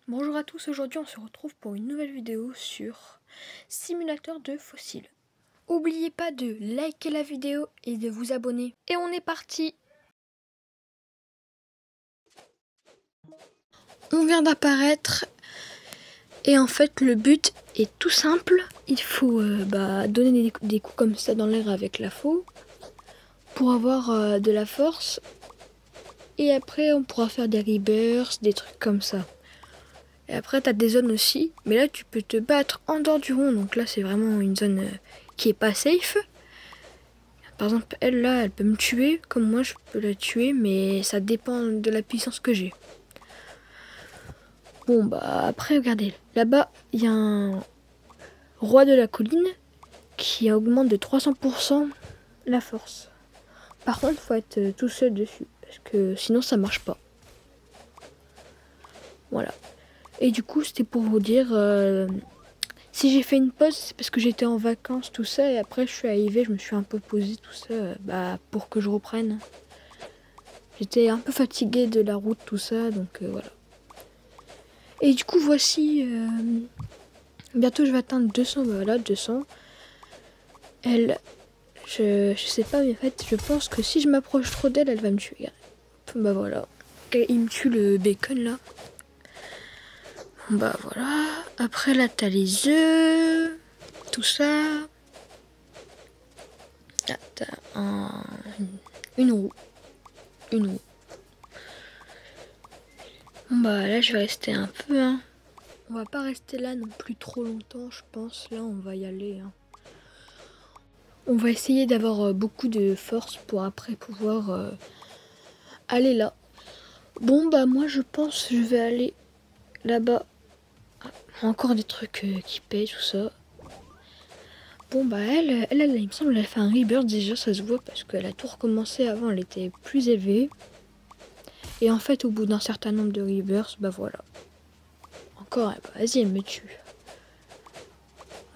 Bonjour à tous, aujourd'hui on se retrouve pour une nouvelle vidéo sur simulateur de fossiles. N'oubliez pas de liker la vidéo et de vous abonner. Et on est parti! On vient d'apparaître et en fait le but est tout simple. Il faut donner des coups comme ça dans l'air avec la faux pour avoir de la force. Et après on pourra faire des rebirths, des trucs comme ça. Et après, tu as des zones aussi, mais là, tu peux te battre en dehors du rond. Donc là, c'est vraiment une zone qui est pas safe. Par exemple, elle, là, elle peut me tuer. Comme moi, je peux la tuer, mais ça dépend de la puissance que j'ai. Bon, bah, après, regardez. Là-bas, il y a un roi de la colline qui augmente de 300% la force. Par contre, il faut être tout seul dessus, parce que sinon, ça marche pas. Voilà. Et du coup, c'était pour vous dire, si j'ai fait une pause, c'est parce que j'étais en vacances, tout ça, et après je suis arrivée, je me suis un peu posée, tout ça, pour que je reprenne. J'étais un peu fatiguée de la route, tout ça, donc voilà. Et du coup, voici, bientôt je vais atteindre 200, voilà, 200. Elle, je sais pas, mais en fait, je pense que si je m'approche trop d'elle, elle va me tuer. Bah voilà, il me tue le bacon, là. Bah voilà, après là t'as les œufs, tout ça. Là t'as une roue. Bon bah là je vais rester un peu hein. On va pas rester là non plus trop longtemps je pense, là on va y aller hein. On va essayer d'avoir beaucoup de force pour après pouvoir aller là. Bon bah moi je pense que je vais aller là-bas. Encore des trucs qui payent, tout ça. Bon bah elle, il me semble, elle a fait un rebirth déjà, ça se voit parce qu'elle a tout recommencé avant, elle était plus élevée. Et en fait au bout d'un certain nombre de rebirths, bah voilà. Encore, bah, vas-y, elle me tue.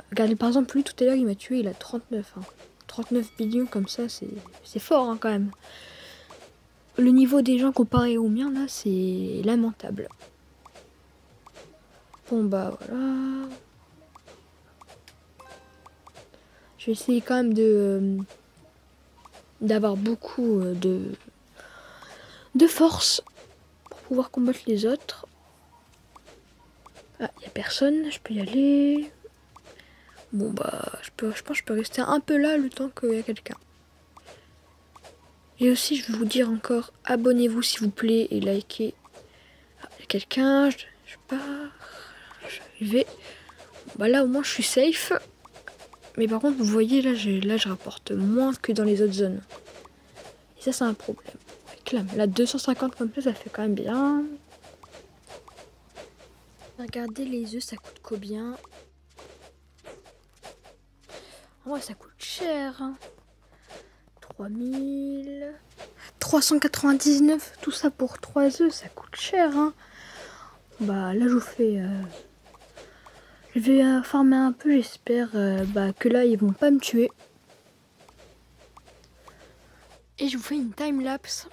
Regardez par exemple lui tout à l'heure il m'a tué, il a 39. Hein. 39 billions comme ça, c'est fort hein, quand même. Le niveau des gens comparé au mien là, c'est lamentable. Bon bah voilà. Je vais essayer quand même d'avoir beaucoup de force pour pouvoir combattre les autres. Ah, il n'y a personne, je peux y aller. Bon bah, je pense que je peux rester un peu là le temps qu'il y a quelqu'un. Et aussi, je vais vous dire encore, abonnez-vous s'il vous plaît et likez. Ah, il y a quelqu'un, je pars, je suis arrivée. Bah là au moins je suis safe. Mais par contre, vous voyez, là je rapporte moins que dans les autres zones. Et ça, c'est un problème. Là, 250 comme ça fait quand même bien. Regardez les œufs, ça coûte combien? En vrai, ça coûte cher. Hein. 3399, tout ça pour 3 œufs, ça coûte cher. Hein. Bah là, je vous fais... Je vais farmer un peu, j'espère que là, ils vont pas me tuer. Et je vous fais une time-lapse.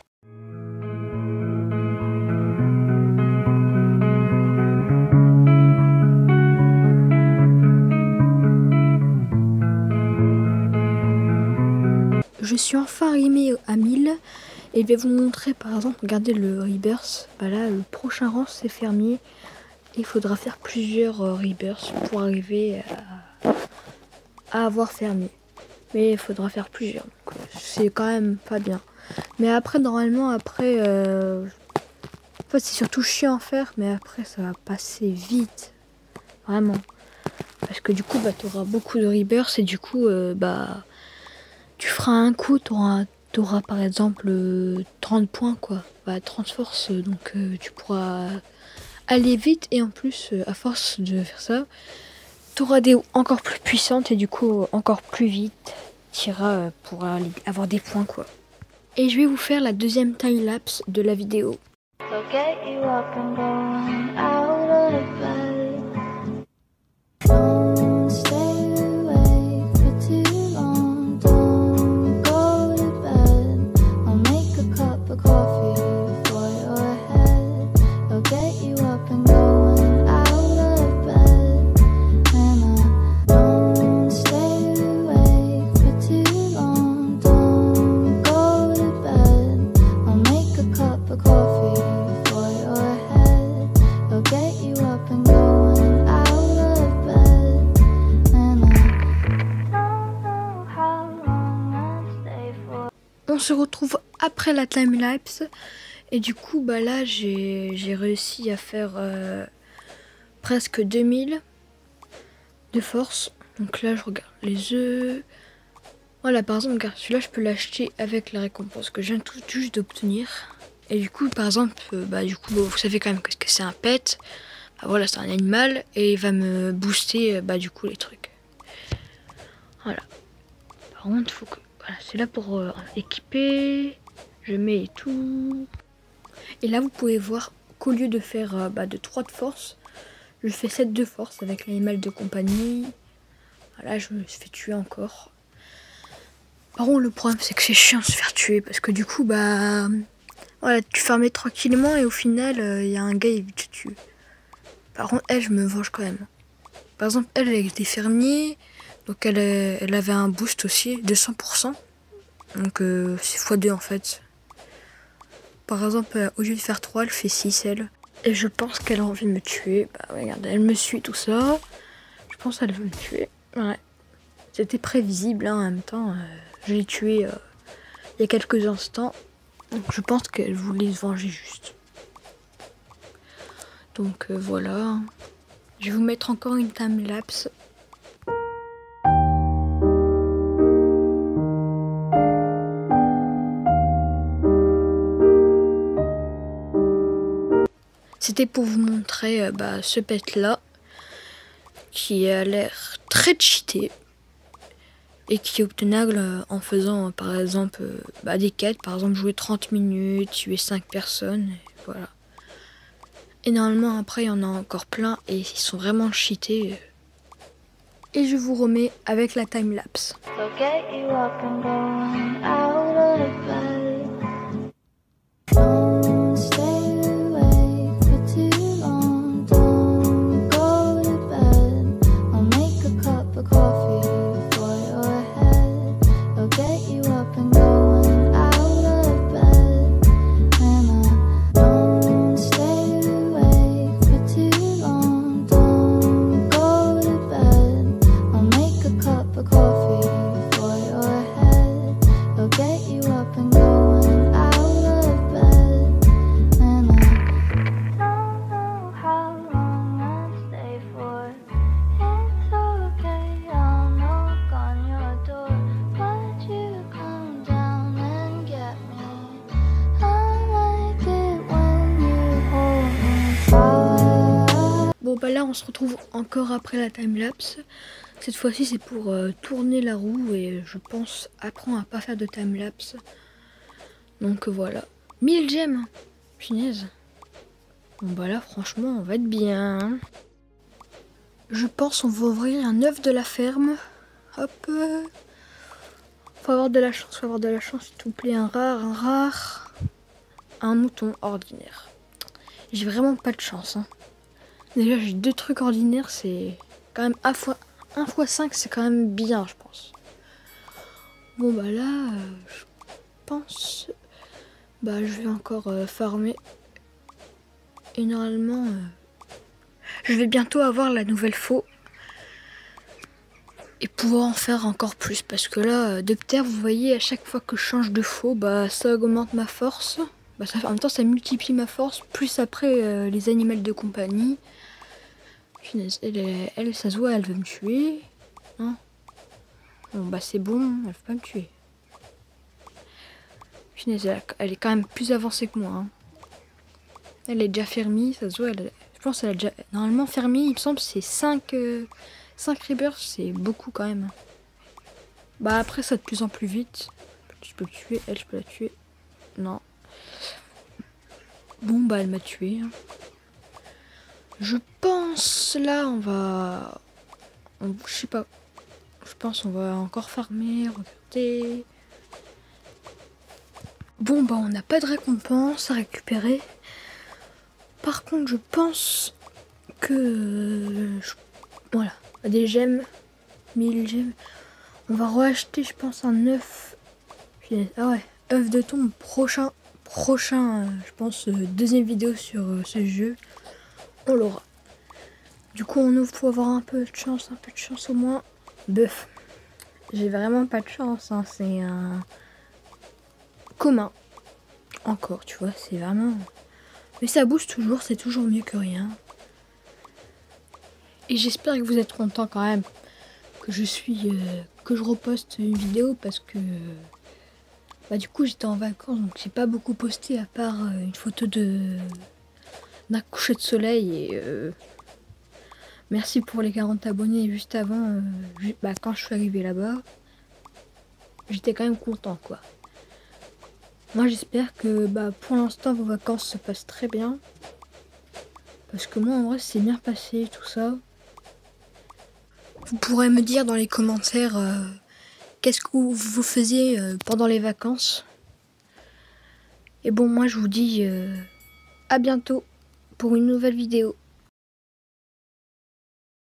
Je suis enfin arrivée à 1000 et je vais vous montrer par exemple, regardez le rebirth. Bah là, le prochain rang c'est fermier. Il faudra faire plusieurs rebirths pour arriver à avoir fermier. Mais il faudra faire plusieurs. C'est quand même pas bien. Mais après, normalement, après... En fait, c'est surtout chiant à faire, mais après, ça va passer vite. Vraiment. Parce que du coup, bah, tu auras beaucoup de rebirths et du coup, tu feras un coup, tu auras par exemple 30 points, quoi. 30 force, donc tu pourras aller vite et en plus, à force de faire ça, tu auras des encore plus puissantes et du coup, encore plus vite, tu iras pour avoir des points, quoi. Et je vais vous faire la deuxième time-lapse de la vidéo. So get you up and going out of bed. Don't stay awake for too long. Don't go to bed. I'll make a cup of coffee for your head. I'll get you up and going se retrouve après la timelapse. Et du coup, bah là, j'ai réussi à faire presque 2000 de force. Donc là, je regarde les œufs. Voilà, par exemple, regarde, celui-là, je peux l'acheter avec la récompense que je viens tout juste d'obtenir. Et du coup, par exemple, vous savez quand même que c'est un pet. Bah voilà, c'est un animal et il va me booster, du coup, les trucs. Voilà. Par contre, faut que... Voilà, c'est là pour équiper. Je mets et tout. Et là, vous pouvez voir qu'au lieu de faire de 3 de force, je fais 7 de force avec l'animal de compagnie. Voilà, je me fais tuer encore. Par contre, le problème, c'est que c'est chiant de se faire tuer. Parce que du coup, voilà, tu farmais tranquillement et au final, il y a un gars, il te tue. Par contre, elle, je me venge quand même. Par exemple, elle était fermier. Donc, elle avait un boost aussi de 100%. Donc, c'est x2 en fait. Par exemple, au lieu de faire 3, elle fait 6, elle. Et je pense qu'elle a envie de me tuer. Bah, regarde, elle me suit, tout ça. Je pense qu'elle veut me tuer. Ouais. C'était prévisible, hein, en même temps. Je l'ai tué il y a quelques instants. Donc, je pense qu'elle voulait se venger juste. Donc, voilà. Je vais vous mettre encore une timelapse. C'était pour vous montrer ce pet là qui a l'air très cheaté et qui est obtenable en faisant par exemple des quêtes, par exemple jouer 30 minutes, tuer 5 personnes, et voilà. Et normalement après il y en a encore plein et ils sont vraiment cheatés. Et je vous remets avec la timelapse. Là on se retrouve encore après la timelapse. Cette fois-ci c'est pour tourner la roue et je pense apprendre à pas faire de timelapse. Donc voilà. 1000 gemmes. Punaise. Bon là franchement on va être bien. Je pense on va ouvrir un œuf de la ferme. Hop. Faut avoir de la chance, s'il te plaît. Un rare. Un mouton ordinaire. J'ai vraiment pas de chance, hein. Déjà j'ai 2 trucs ordinaires, c'est quand même 1 x 5, c'est quand même bien je pense. Bon là, je pense, je vais encore farmer. Et normalement, je vais bientôt avoir la nouvelle faux. Et pouvoir en faire encore plus. Parce que là, de terre, vous voyez, à chaque fois que je change de faux, ça augmente ma force. En même temps, ça multiplie ma force. Plus après, les animaux de compagnie. Elle, ça se voit, elle veut me tuer. Hein, bon, c'est bon, elle veut pas me tuer. Elle est quand même plus avancée que moi. Hein. Elle est déjà fermée, ça se voit. Je pense qu'elle a déjà. Normalement, fermée, il me semble, c'est 5 rebirths, c'est beaucoup quand même. Après, ça de plus en plus vite. Je peux le tuer, elle, je peux la tuer. Non. Bon, elle m'a tué. Hein. Je pense, là, je sais pas. Je pense on va encore farmer, regardez. Bon, on n'a pas de récompense à récupérer. Par contre, je pense que... Voilà, des gemmes. 1000 gemmes. On va racheter, je pense, un œuf. Ah ouais, œuf de tombe prochain, je pense, deuxième vidéo sur ce jeu. On l'aura. Du coup, on ouvre pour avoir un peu de chance au moins. Bœuf. J'ai vraiment pas de chance, hein. C'est un... commun. Encore, tu vois, c'est vraiment... Mais ça bouge toujours, c'est toujours mieux que rien. Et j'espère que vous êtes contents quand même que je reposte une vidéo parce que bah du coup j'étais en vacances donc j'ai pas beaucoup posté à part une photo d'un coucher de soleil et merci pour les 40 abonnés juste avant quand je suis arrivée là-bas. J'étais quand même content quoi. Moi j'espère que pour l'instant vos vacances se passent très bien. Parce que moi en vrai c'est bien passé tout ça. Vous pourrez me dire dans les commentaires qu'est-ce que vous faisiez pendant les vacances. Et bon moi je vous dis à bientôt pour une nouvelle vidéo.